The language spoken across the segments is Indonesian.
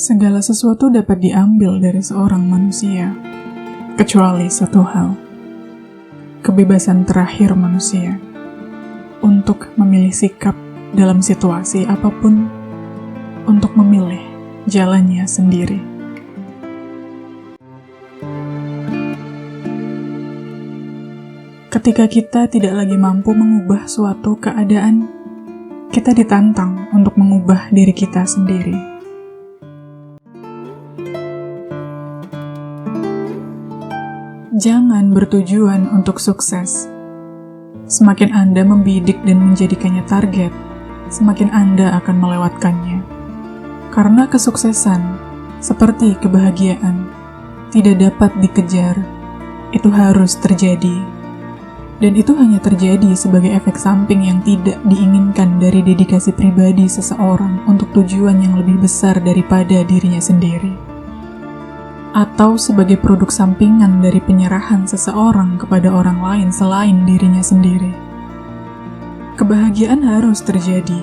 Segala sesuatu dapat diambil dari seorang manusia, kecuali satu hal, kebebasan terakhir manusia untuk memilih sikap dalam situasi apapun, untuk memilih jalannya sendiri. Ketika kita tidak lagi mampu mengubah suatu keadaan, kita ditantang untuk mengubah diri kita sendiri. Jangan bertujuan untuk sukses. Semakin Anda membidik dan menjadikannya target, semakin Anda akan melewatkannya. Karena kesuksesan, seperti kebahagiaan, tidak dapat dikejar. Itu harus terjadi. Dan itu hanya terjadi sebagai efek samping yang tidak diinginkan dari dedikasi pribadi seseorang untuk tujuan yang lebih besar daripada dirinya sendiri. Atau sebagai produk sampingan dari penyerahan seseorang kepada orang lain selain dirinya sendiri. Kebahagiaan harus terjadi,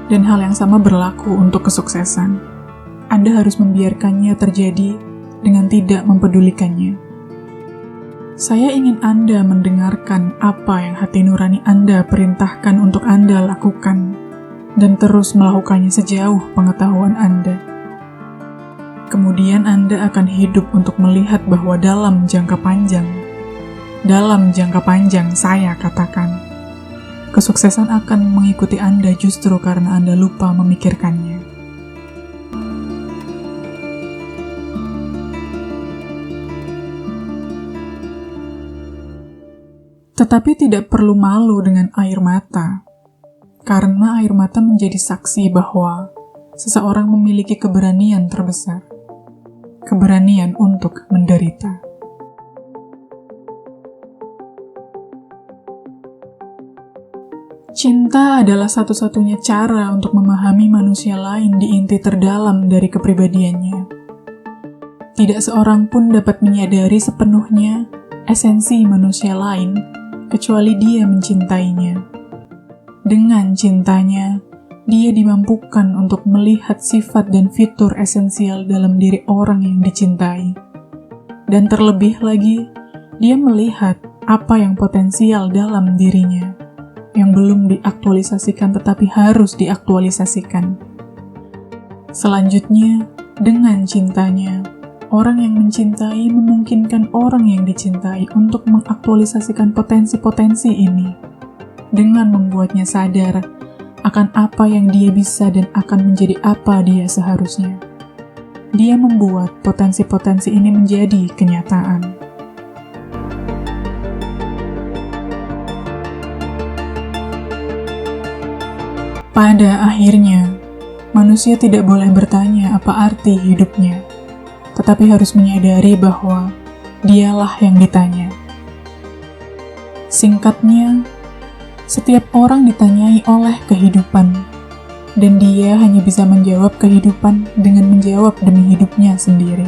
dan hal yang sama berlaku untuk kesuksesan. Anda harus membiarkannya terjadi dengan tidak mempedulikannya. Saya ingin Anda mendengarkan apa yang hati nurani Anda perintahkan untuk Anda lakukan, dan terus melakukannya sejauh pengetahuan Anda. Kemudian Anda akan hidup untuk melihat bahwa dalam jangka panjang saya katakan, kesuksesan akan mengikuti Anda justru karena Anda lupa memikirkannya. Tetapi tidak perlu malu dengan air mata, karena air mata menjadi saksi bahwa seseorang memiliki keberanian terbesar. Keberanian untuk menderita. Cinta adalah satu-satunya cara untuk memahami manusia lain di inti terdalam dari kepribadiannya. Tidak seorang pun dapat menyadari sepenuhnya esensi manusia lain kecuali dia mencintainya. Dengan cintanya, dia dimampukan untuk melihat sifat dan fitur esensial dalam diri orang yang dicintai. Dan terlebih lagi, dia melihat apa yang potensial dalam dirinya, yang belum diaktualisasikan tetapi harus diaktualisasikan. Selanjutnya, dengan cintanya, orang yang mencintai memungkinkan orang yang dicintai untuk mengaktualisasikan potensi-potensi ini, dengan membuatnya sadar akan apa yang dia bisa dan akan menjadi apa dia seharusnya. Dia membuat potensi-potensi ini menjadi kenyataan. Pada akhirnya, manusia tidak boleh bertanya apa arti hidupnya, tetapi harus menyadari bahwa dialah yang ditanya. Singkatnya, setiap orang ditanyai oleh kehidupan, dan dia hanya bisa menjawab kehidupan dengan menjawab demi hidupnya sendiri.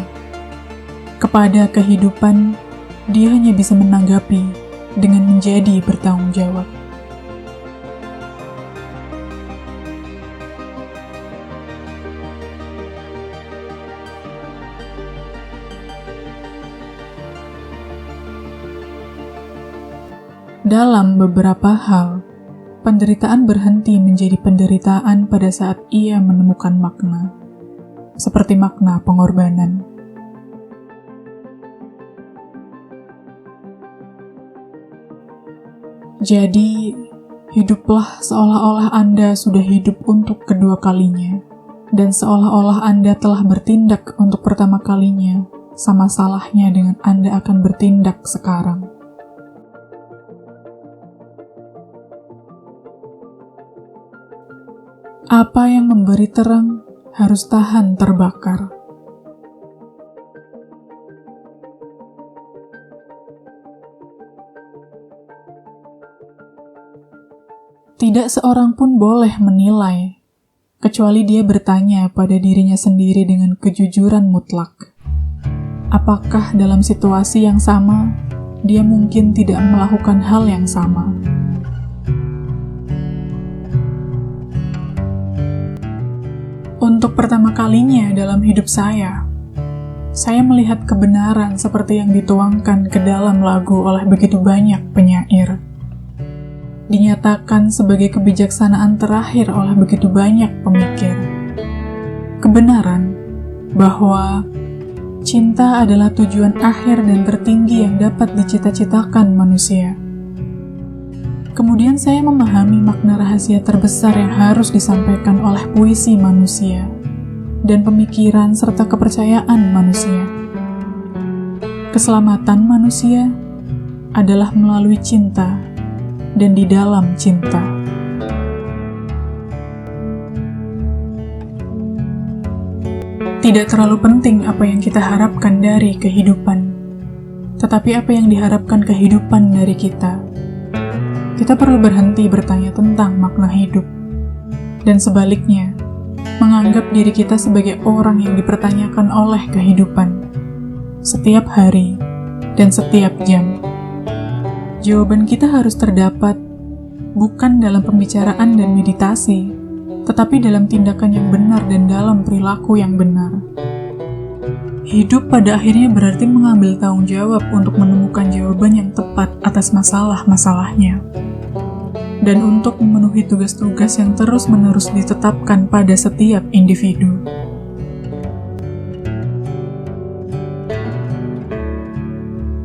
Kepada kehidupan, dia hanya bisa menanggapi dengan menjadi bertanggung jawab. Dalam beberapa hal, penderitaan berhenti menjadi penderitaan pada saat ia menemukan makna, seperti makna pengorbanan. Jadi, hiduplah seolah-olah Anda sudah hidup untuk kedua kalinya, dan seolah-olah Anda telah bertindak untuk pertama kalinya, sama salahnya dengan Anda akan bertindak sekarang. Apa yang memberi terang harus tahan terbakar. Tidak seorang pun boleh menilai, kecuali dia bertanya pada dirinya sendiri dengan kejujuran mutlak. Apakah dalam situasi yang sama, dia mungkin tidak melakukan hal yang sama? Untuk pertama kalinya dalam hidup saya melihat kebenaran seperti yang dituangkan ke dalam lagu oleh begitu banyak penyair. Dinyatakan sebagai kebijaksanaan terakhir oleh begitu banyak pemikir. Kebenaran bahwa cinta adalah tujuan akhir dan tertinggi yang dapat dicita-citakan manusia. Kemudian saya memahami makna rahasia terbesar yang harus disampaikan oleh puisi manusia dan pemikiran serta kepercayaan manusia. Keselamatan manusia adalah melalui cinta dan di dalam cinta. Tidak terlalu penting apa yang kita harapkan dari kehidupan, tetapi apa yang diharapkan kehidupan dari kita. Kita perlu berhenti bertanya tentang makna hidup, dan sebaliknya, menganggap diri kita sebagai orang yang dipertanyakan oleh kehidupan, setiap hari dan setiap jam. Jawaban kita harus terdapat, bukan dalam pembicaraan dan meditasi, tetapi dalam tindakan yang benar dan dalam perilaku yang benar. Hidup pada akhirnya berarti mengambil tanggung jawab untuk menemukan jawaban yang tepat atas masalah-masalahnya, dan untuk memenuhi tugas-tugas yang terus-menerus ditetapkan pada setiap individu.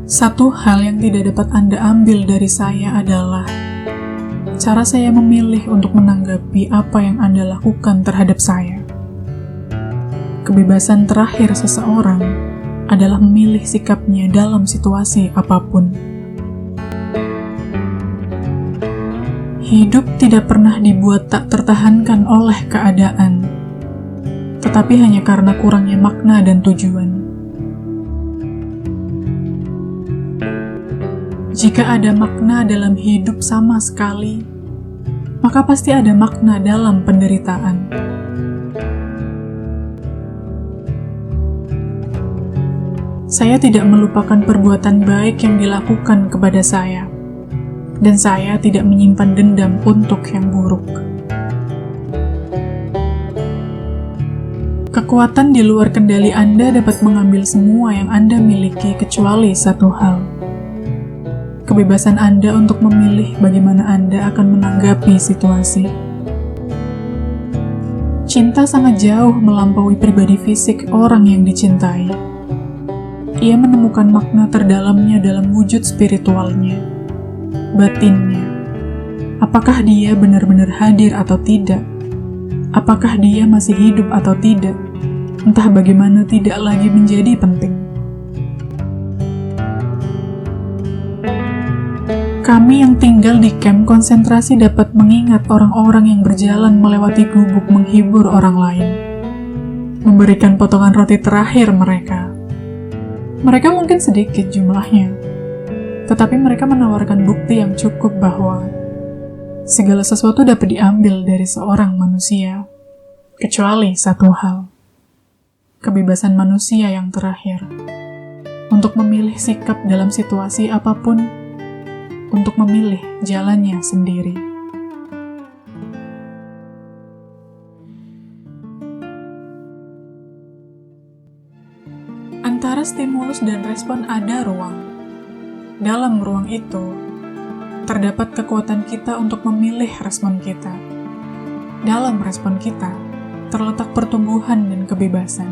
Satu hal yang tidak dapat Anda ambil dari saya adalah cara saya memilih untuk menanggapi apa yang Anda lakukan terhadap saya. Kebebasan terakhir seseorang adalah memilih sikapnya dalam situasi apapun. Hidup tidak pernah dibuat tak tertahankan oleh keadaan, tetapi hanya karena kurangnya makna dan tujuan. Jika ada makna dalam hidup sama sekali, maka pasti ada makna dalam penderitaan. Saya tidak melupakan perbuatan baik yang dilakukan kepada saya, dan saya tidak menyimpan dendam untuk yang buruk. Kekuatan di luar kendali Anda dapat mengambil semua yang Anda miliki kecuali satu hal. Kebebasan Anda untuk memilih bagaimana Anda akan menanggapi situasi. Cinta sangat jauh melampaui pribadi fisik orang yang dicintai. Ia menemukan makna terdalamnya dalam wujud spiritualnya, batinnya. Apakah dia benar-benar hadir atau tidak? Apakah dia masih hidup atau tidak? Entah bagaimana tidak lagi menjadi penting. Kami yang tinggal di kamp konsentrasi dapat mengingat orang-orang yang berjalan melewati gubuk menghibur orang lain, memberikan potongan roti terakhir mereka. Mereka mungkin sedikit jumlahnya, tetapi mereka menawarkan bukti yang cukup bahwa segala sesuatu dapat diambil dari seorang manusia, kecuali satu hal: kebebasan manusia yang terakhir, untuk memilih sikap dalam situasi apapun, untuk memilih jalannya sendiri. Antara stimulus dan respon ada ruang. Dalam ruang itu, terdapat kekuatan kita untuk memilih respon kita. Dalam respon kita, terletak pertumbuhan dan kebebasan.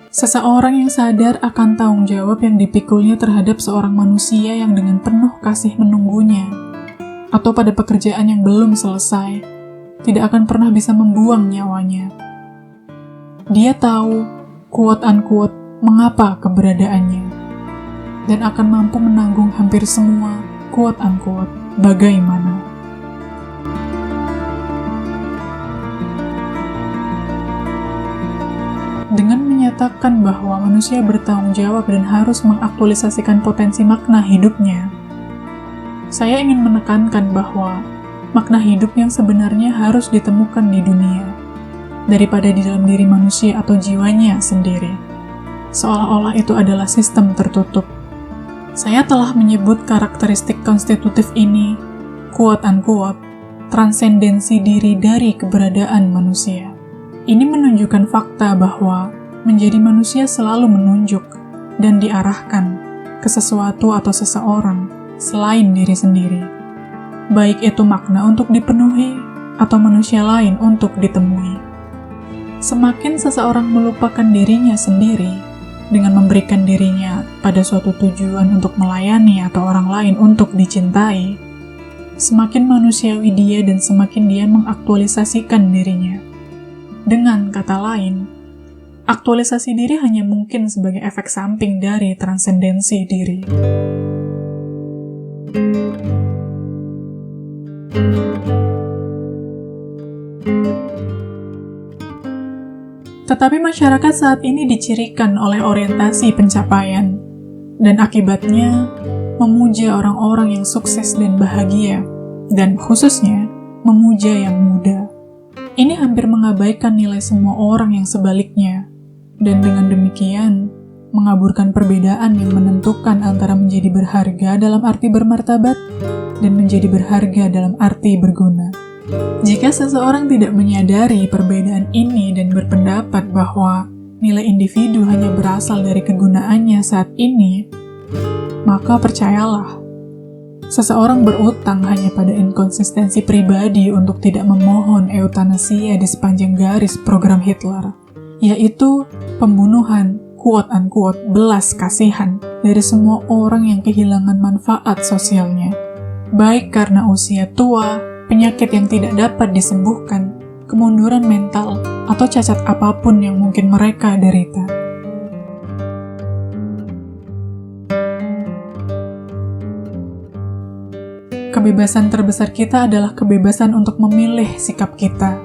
Seseorang yang sadar akan tanggung jawab yang dipikulnya terhadap seorang manusia yang dengan penuh kasih menunggunya, atau pada pekerjaan yang belum selesai, tidak akan pernah bisa membuang nyawanya. Dia tahu, quote-unquote, mengapa keberadaannya, dan akan mampu menanggung hampir semua, quote-unquote, bagaimana. Dengan menyatakan bahwa manusia bertanggung jawab dan harus mengaktualisasikan potensi makna hidupnya, saya ingin menekankan bahwa makna hidup yang sebenarnya harus ditemukan di dunia, daripada di dalam diri manusia atau jiwanya sendiri, seolah-olah itu adalah sistem tertutup. Saya telah menyebut karakteristik konstitutif ini quote-unquote, transendensi diri dari keberadaan manusia. Ini menunjukkan fakta bahwa menjadi manusia selalu menunjuk dan diarahkan ke sesuatu atau seseorang selain diri sendiri. Baik itu makna untuk dipenuhi atau manusia lain untuk ditemui. Semakin seseorang melupakan dirinya sendiri dengan memberikan dirinya pada suatu tujuan untuk melayani atau orang lain untuk dicintai, semakin manusiawi dia dan semakin dia mengaktualisasikan dirinya. Dengan kata lain, aktualisasi diri hanya mungkin sebagai efek samping dari transendensi diri. Tetapi masyarakat saat ini dicirikan oleh orientasi pencapaian, dan akibatnya memuja orang-orang yang sukses dan bahagia, dan khususnya memuja yang muda. Ini hampir mengabaikan nilai semua orang yang sebaliknya, dan dengan demikian mengaburkan perbedaan yang menentukan antara menjadi berharga dalam arti bermartabat dan menjadi berharga dalam arti berguna. Jika seseorang tidak menyadari perbedaan ini dan berpendapat bahwa nilai individu hanya berasal dari kegunaannya saat ini, maka percayalah, seseorang berutang hanya pada inkonsistensi pribadi untuk tidak memohon eutanasia di sepanjang garis program Hitler, yaitu pembunuhan, quote-unquote, belas kasihan dari semua orang yang kehilangan manfaat sosialnya, baik karena usia tua, penyakit yang tidak dapat disembuhkan, kemunduran mental, atau cacat apapun yang mungkin mereka derita. Kebebasan terbesar kita adalah kebebasan untuk memilih sikap kita.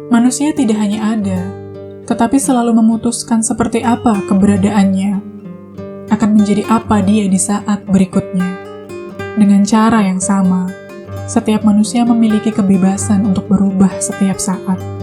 Manusia tidak hanya ada, tetapi selalu memutuskan seperti apa keberadaannya, akan menjadi apa dia di saat berikutnya. Dengan cara yang sama, setiap manusia memiliki kebebasan untuk berubah setiap saat.